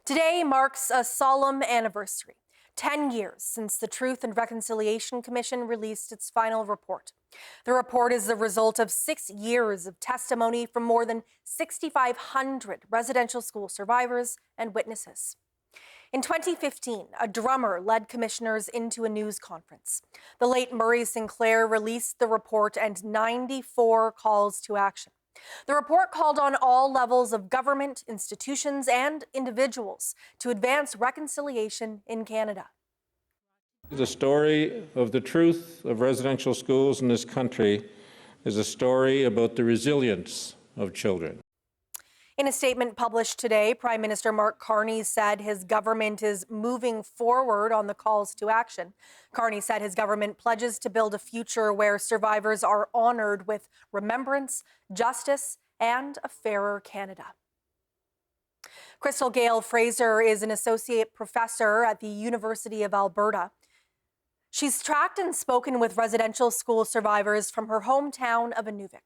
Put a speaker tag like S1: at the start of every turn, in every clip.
S1: Today marks a solemn anniversary. 10 years since the Truth and Reconciliation Commission released its final report. The report is the result of 6 years of testimony from more than 6,500 residential school survivors and witnesses. In 2015, a drummer led commissioners into a news conference. The late Murray Sinclair released the report and 94 calls to action. The report called on all levels of government, institutions, and individuals to advance reconciliation in Canada.
S2: The story of the truth of residential schools in this country is a story about the resilience of children.
S1: In a statement published today, Prime Minister Mark Carney said his government is moving forward on the calls to action. Carney said his government pledges to build a future where survivors are honored with remembrance, justice, and a fairer Canada. Crystal Gale Fraser is an associate professor at the University of Alberta. She's tracked and spoken with residential school survivors from her hometown of Nunavut.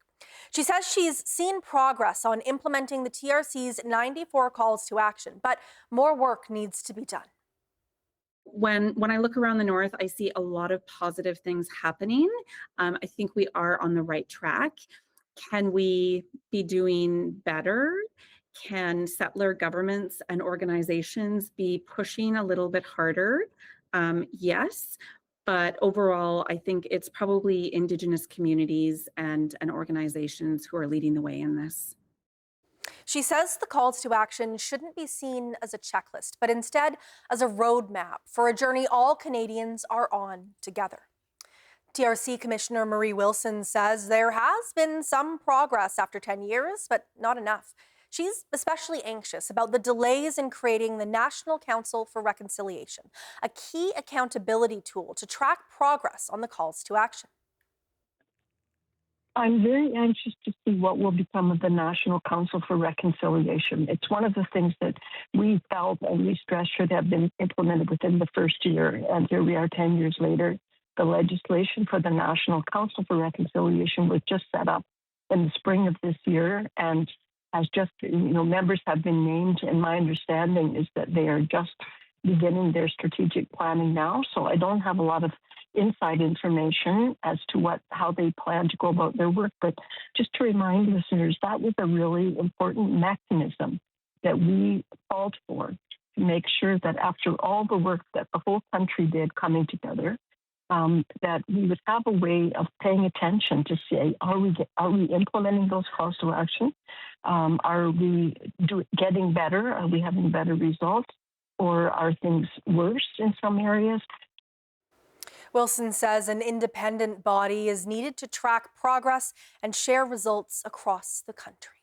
S1: She says she's seen progress on implementing the TRC's 94 calls to action, but more work needs to be done.
S3: When I look around the North, I see a lot of positive things happening. I think we are on the right track. Can we be doing better? Can settler governments and organizations be pushing a little bit harder? Yes. But overall, I think it's probably Indigenous communities and organizations who are leading the way in this.
S1: She says the calls to action shouldn't be seen as a checklist, but instead as a roadmap for a journey all Canadians are on together. TRC Commissioner Marie Wilson says there has been some progress after 10 years, but not enough. She's especially anxious about the delays in creating the National Council for Reconciliation, a key accountability tool to track progress on the calls to action.
S4: I'm very anxious to see what will become of the National Council for Reconciliation. It's one of the things that we felt and we stressed should have been implemented within the first year. And here we are 10 years later. The legislation for the National Council for Reconciliation was just set up in the spring of this year, and as just, members have been named, and my understanding is that they are just beginning their strategic planning now. So I don't have a lot of inside information as to how they plan to go about their work. But just to remind listeners, that was a really important mechanism that we fought for to make sure that after all the work that the whole country did coming together, that we would have a way of paying attention to say, are we implementing those calls to action? Are we getting better? Are we having better results? Or are things worse in some areas?
S1: Wilson says an independent body is needed to track progress and share results across the country.